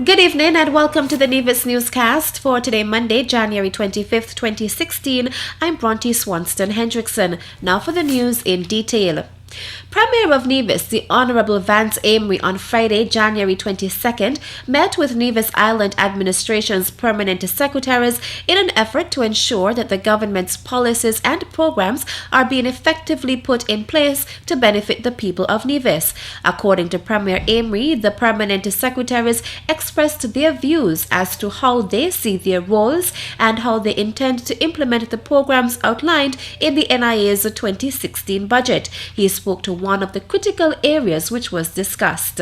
Good evening and welcome to the Nevis newscast for today, Monday, January 25th, 2016. I'm Bronte Swanston Hendrickson. Now for the news in detail. Premier of Nevis, the Honorable Vance Amory, on Friday, January 22nd, met with Nevis Island Administration's permanent secretaries in an effort to ensure that the government's policies and programs are being effectively put in place to benefit the people of Nevis. According to Premier Amory, the permanent secretaries expressed their views as to how they see their roles and how they intend to implement the programs outlined in the NIA's 2016 budget. He spoke to one of the critical areas which was discussed.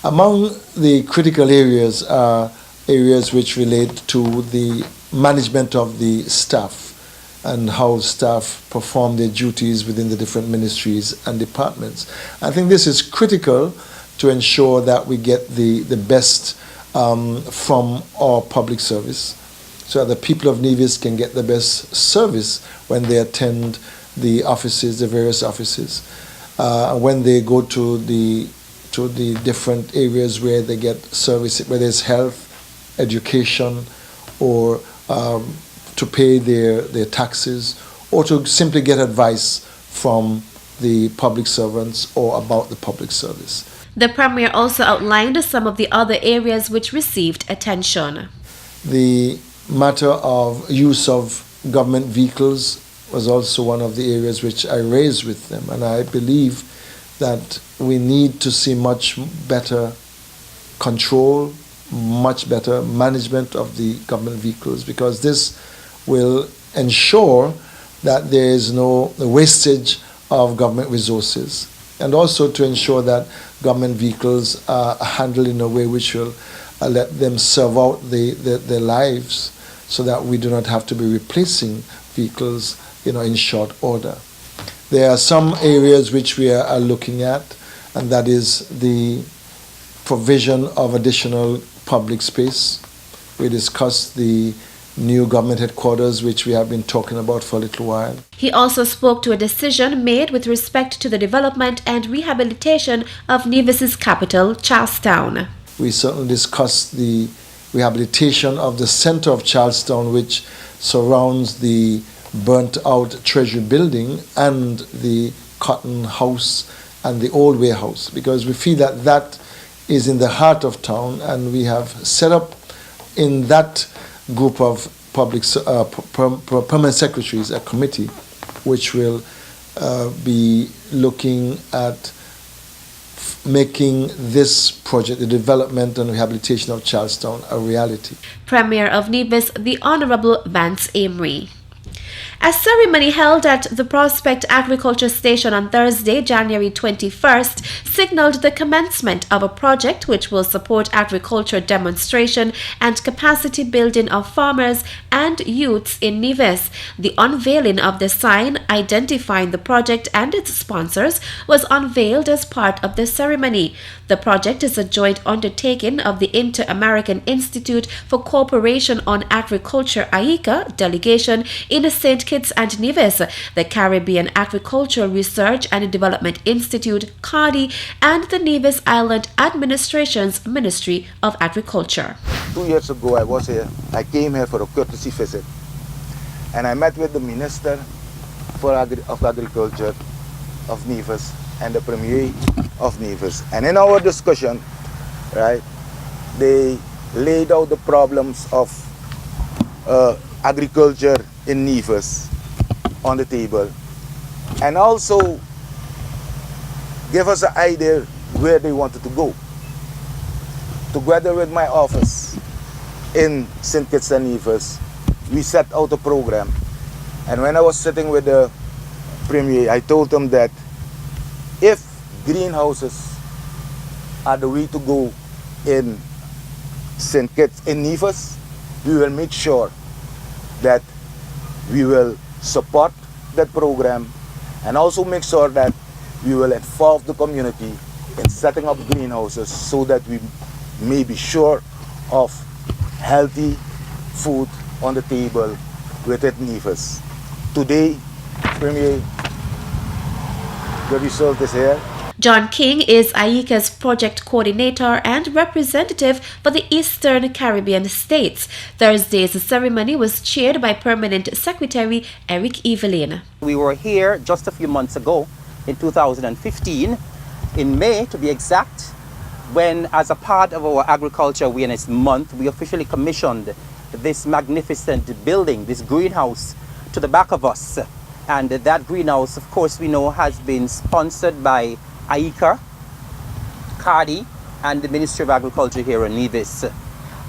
Among the critical areas are areas which relate to the management of the staff and how staff perform their duties within the different ministries and departments. I think this is critical to ensure that we get the best from our public service, so that the people of Nevis can get the best service when they attend the offices, the various offices. When they go to the different areas where they get service, whether it's health, education, or to pay their taxes, or to simply get advice from the public servants or about the public service. The Premier also outlined some of the other areas which received attention. The matter of use of government vehicles was also one of the areas which I raised with them, and I believe that we need to see much better control, much better management of the government vehicles, because this will ensure that there is no wastage of government resources, and also to ensure that government vehicles are handled in a way which will let them serve out their lives, so that we do not have to be replacing vehicles in short order. There are some areas which we are looking at, and that is the provision of additional public space. We discussed the new government headquarters, which we have been talking about for a little while. He also spoke to a decision made with respect to the development and rehabilitation of Nevis's capital, Charlestown. We certainly discussed the rehabilitation of the center of Charlestown, which surrounds the burnt out Treasury building and the Cotton House and the old warehouse, because we feel that that is in the heart of town, and we have set up in that group of permanent secretaries a committee which will be looking at making this project, the development and rehabilitation of Charlestown, a reality. Premier of Nevis, the Honorable Vance Amory. A ceremony held at the Prospect Agriculture Station on Thursday, January 21st, signaled the commencement of a project which will support agriculture demonstration and capacity building of farmers and youths in Nevis. The unveiling of the sign identifying the project and its sponsors was unveiled as part of the ceremony. The project is a joint undertaking of the Inter-American Institute for Cooperation on Agriculture (AICA) delegation in St. Kitts and Nevis, the Caribbean Agricultural Research and Development Institute (CARDI), and the Nevis Island Administration's Ministry of Agriculture. 2 years ago I was here. I came here for a courtesy visit, and I met with the Minister of Agriculture of Nevis and the Premier of Nevis. And in our discussion, right, they laid out the problems of agriculture in Nevis on the table, and also give us an idea where they wanted to go. Together with my office in St. Kitts and Nevis, we set out a program, and when I was sitting with the Premier, I told him that if greenhouses are the way to go in St. Kitts, in Nevis, we will make sure that we will support that program, and also make sure that we will involve the community in setting up greenhouses, so that we may be sure of healthy food on the table within Nevis. Today, Premier, the result is here. John King is AICA's project coordinator and representative for the Eastern Caribbean states. Thursday's ceremony was chaired by Permanent Secretary Eric Evelyn. We were here just a few months ago in 2015, in May to be exact, when as a part of our Agriculture Awareness Month, we officially commissioned this magnificent building, this greenhouse to the back of us. And that greenhouse, of course, we know has been sponsored by AICA, CARDI, and the Ministry of Agriculture here in Nevis.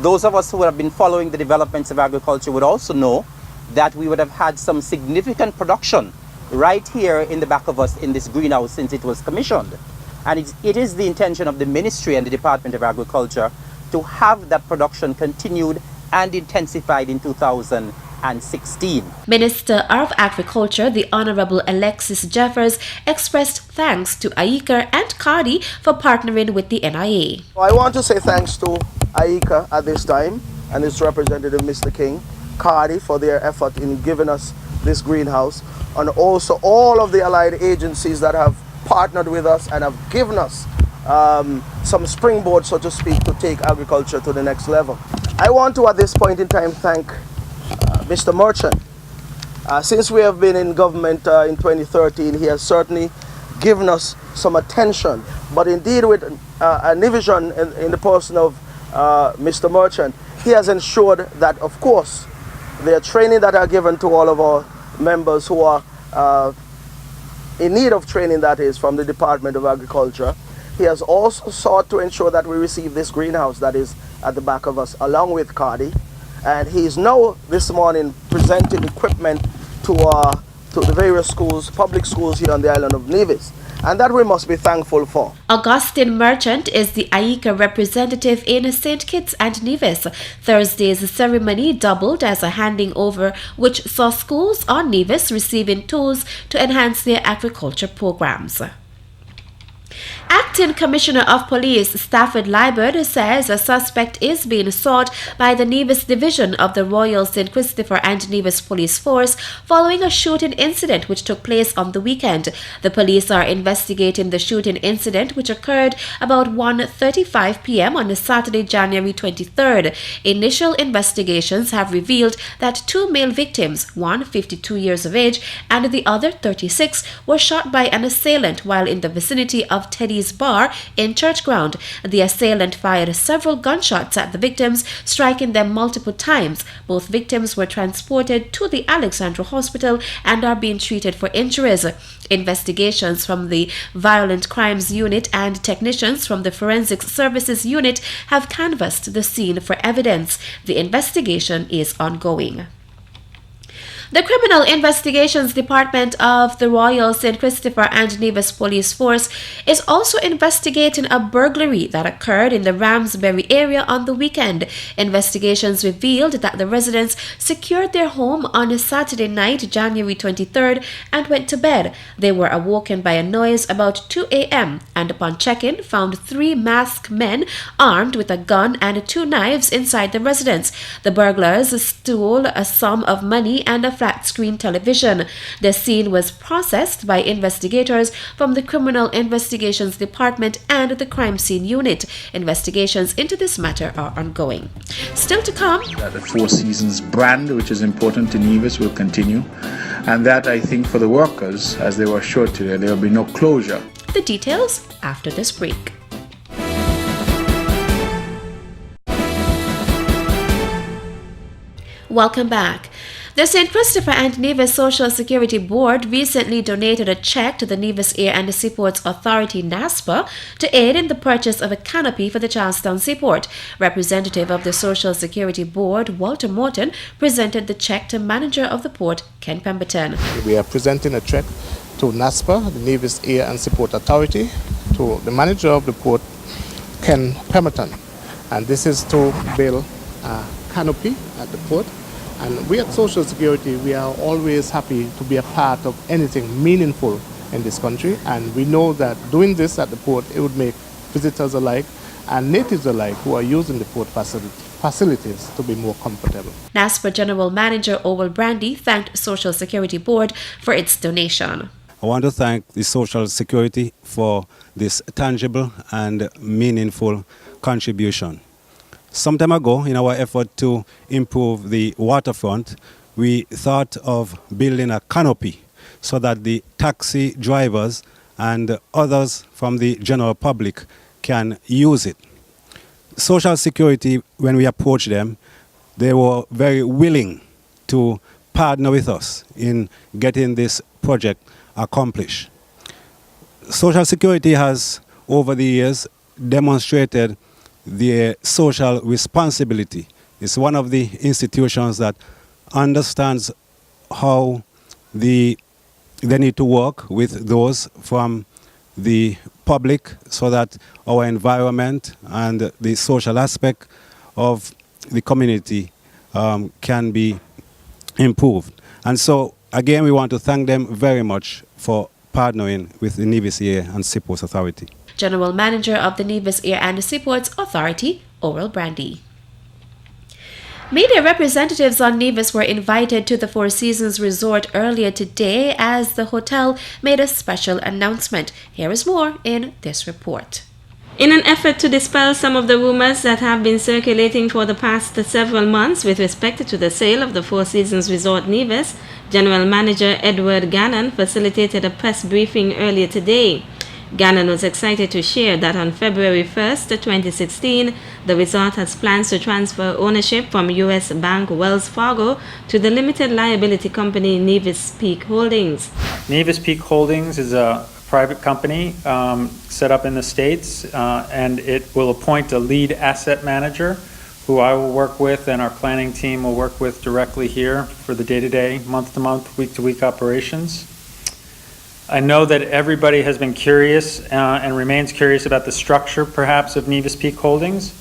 Those of us who have been following the developments of agriculture would also know that we would have had some significant production right here in the back of us in this greenhouse since it was commissioned. And it is the intention of the Ministry and the Department of Agriculture to have that production continued and intensified in 2016. Minister of Agriculture, the Honorable Alexis Jeffers, expressed thanks to AICA and CARDI for partnering with the NIA. I want to say thanks to AICA at this time and its representative, Mr. King, CARDI, for their effort in giving us this greenhouse, and also all of the allied agencies that have partnered with us and have given us some springboard, so to speak, to take agriculture to the next level. I want to at this point in time thank Mr. Merchant. Since we have been in government in 2013, he has certainly given us some attention, but indeed with a vision in the person of Mr. Merchant, he has ensured that, of course, the training that are given to all of our members who are in need of training, that is, from the Department of Agriculture. He has also sought to ensure that we receive this greenhouse that is at the back of us, along with CARDI. And he is now, this morning, presenting equipment to the various schools, public schools here on the island of Nevis. And that we must be thankful for. Augustine Merchant is the AICA representative in St. Kitts and Nevis. Thursday's ceremony doubled as a handing over, which saw schools on Nevis receiving tools to enhance their agriculture programs. Acting Commissioner of Police Stafford Liebert says a suspect is being sought by the Nevis Division of the Royal St. Christopher and Nevis Police Force following a shooting incident which took place on the weekend. The police are investigating the shooting incident which occurred about 1:35 p.m. on Saturday, January 23rd. Initial investigations have revealed that two male victims, one 52 years of age and the other 36, were shot by an assailant while in the vicinity of Teddy's Bar in Churchground. The assailant fired several gunshots at the victims, striking them multiple times. Both victims were transported to the Alexandra Hospital and are being treated for injuries. Investigations from the Violent Crimes Unit and technicians from the Forensic Services Unit have canvassed the scene for evidence. The investigation is ongoing. The Criminal Investigations Department of the Royal St. Christopher and Nevis Police Force is also investigating a burglary that occurred in the Ramsbury area on the weekend. Investigations revealed that the residents secured their home on a Saturday night, January 23rd, and went to bed. They were awoken by a noise about 2 a.m. and upon check-in found three masked men armed with a gun and two knives inside the residence. The burglars stole a sum of money and a flat-screen television. The scene was processed by investigators from the Criminal Investigations Department and the Crime Scene Unit. Investigations into this matter are ongoing. Still to come, the Four Seasons brand, which is important in Nevis, will continue, and that I think for the workers, as they were assured today, there will be no closure. The details after this break. Welcome back. The St. Christopher and Nevis Social Security Board recently donated a check to the Nevis Air and Seaports Authority, NASPA, to aid in the purchase of a canopy for the Charlestown Seaport. Representative of the Social Security Board, Walter Morton, presented the check to manager of the port, Ken Pemberton. We are presenting a check to NASPA, the Nevis Air and Seaport Authority, to the manager of the port, Ken Pemberton. And this is to build a canopy at the port. And we at Social Security, we are always happy to be a part of anything meaningful in this country. And we know that doing this at the port, it would make visitors alike and natives alike who are using the port facilities to be more comfortable. NASPA General Manager Owell Brandy thanked Social Security Board for its donation. I want to thank the Social Security for this tangible and meaningful contribution. Some time ago, in our effort to improve the waterfront, we thought of building a canopy so that the taxi drivers and others from the general public can use it. Social Security, when we approached them, they were very willing to partner with us in getting this project accomplished. Social Security has, over the years, demonstrated their social responsibility. It's one of the institutions that understands how they need to work with those from the public so that our environment and the social aspect of the community can be improved. And so, again, we want to thank them very much for partnering with the Nevis Air and Seaports Authority. General Manager of the Nevis Air and Seaports Authority, Oral Brandy. Media representatives on Nevis were invited to the Four Seasons Resort earlier today as the hotel made a special announcement. Here is more in this report. In an effort to dispel some of the rumors that have been circulating for the past several months with respect to the sale of the Four Seasons Resort Nevis, General Manager Edward Gannon facilitated a press briefing earlier today. Gannon was excited to share that on February 1st, 2016, the resort has plans to transfer ownership from U.S. bank Wells Fargo to the limited liability company Nevis Peak Holdings. Nevis Peak Holdings is a private company set up in the States, and it will appoint a lead asset manager who I will work with and our planning team will work with directly here for the day-to-day, month-to-month, week-to-week operations. I know that everybody has been curious and remains curious about the structure, perhaps, of Nevis Peak Holdings,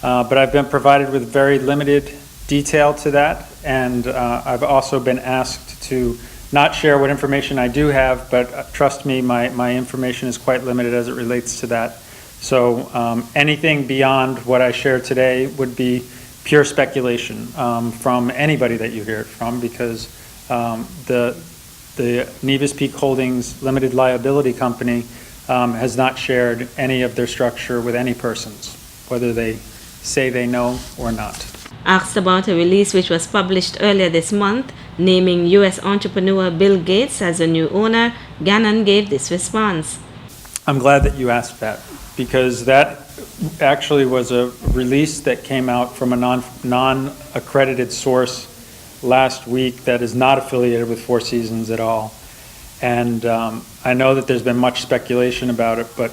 but I've been provided with very limited detail to that, and I've also been asked to not share what information I do have, but trust me, my information is quite limited as it relates to that. So anything beyond what I share today would be pure speculation from anybody that you hear it from, because the Nevis Peak Holdings Limited Liability Company has not shared any of their structure with any persons, whether they say they know or not. Asked about a release which was published earlier this month, naming U.S. entrepreneur Bill Gates as a new owner, Gannon gave this response. I'm glad that you asked that, because that actually was a release that came out from a non-accredited source last week that is not affiliated with Four Seasons at all. And I know that there's been much speculation about it, but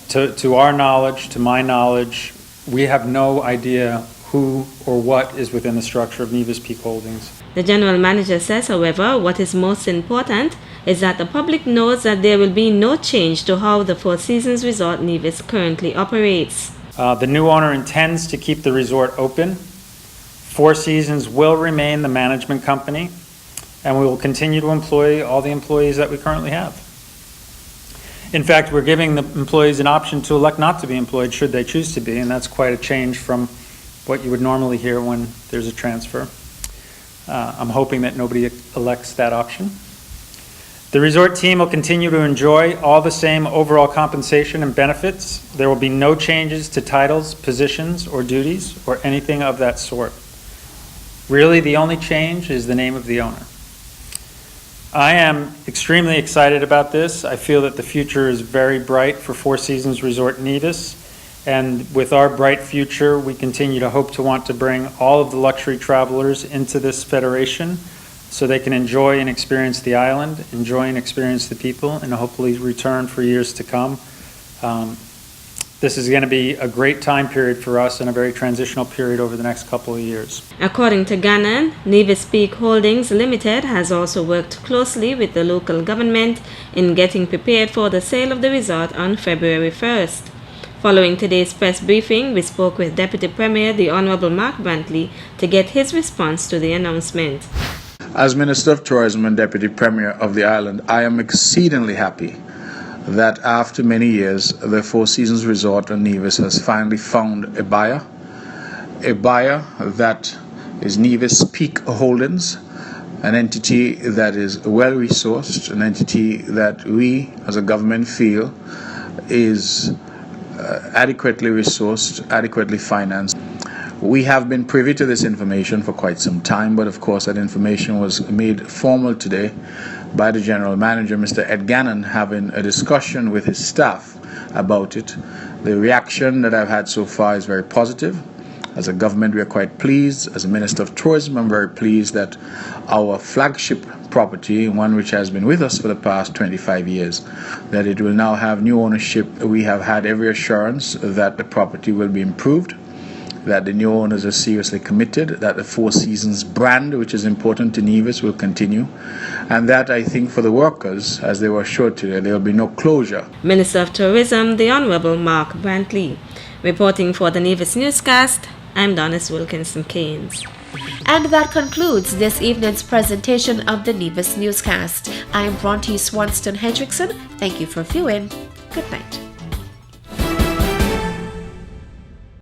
to our knowledge, to my knowledge, we have no idea who or what is within the structure of Nevis Peak Holdings. The general manager says, however, what is most important is that the public knows that there will be no change to how the Four Seasons Resort Nevis currently operates. The new owner intends to keep the resort open. Four Seasons will remain the management company, and we will continue to employ all the employees that we currently have. In fact, we're giving the employees an option to elect not to be employed should they choose to be, and that's quite a change from what you would normally hear when there's a transfer. I'm hoping that nobody elects that option. The resort team will continue to enjoy all the same overall compensation and benefits. There will be no changes to titles, positions, or duties, or anything of that sort. Really, the only change is the name of the owner. I am extremely excited about this. I feel that the future is very bright for Four Seasons Resort Nevis. And with our bright future, we continue to hope to want to bring all of the luxury travelers into this federation so they can enjoy and experience the island, enjoy and experience the people, and hopefully return for years to come. This is going to be a great time period for us and a very transitional period over the next couple of years. According to Gannon, Nevis Peak Holdings Limited has also worked closely with the local government in getting prepared for the sale of the resort on February 1st. Following today's press briefing, we spoke with Deputy Premier, the Honorable Mark Brantley, to get his response to the announcement. As Minister of Tourism and Deputy Premier of the island, I am exceedingly happy that after many years, the Four Seasons Resort in Nevis has finally found a buyer that is Nevis Peak Holdings, an entity that is well resourced, an entity that we as a government feel is adequately resourced, adequately financed. We have been privy to this information for quite some time, but of course that information was made formal today by the General Manager, Mr. Ed Gannon, having a discussion with his staff about it. The reaction that I've had so far is very positive. As a government, we are quite pleased. As a Minister of Tourism, I'm very pleased that our flagship property, one which has been with us for the past 25 years, that it will now have new ownership. We have had every assurance that the property will be improved, that the new owners are seriously committed, that the Four Seasons brand, which is important to Nevis, will continue, and that I think for the workers, as they were assured today, there will be no closure. Minister of Tourism, the Honorable Mark Brantley. Reporting for the Nevis Newscast, I'm Donis Wilkinson Keynes. And that concludes this evening's presentation of the Nevis Newscast. I'm Bronte Swanston Hendrickson. Thank you for viewing. Good night.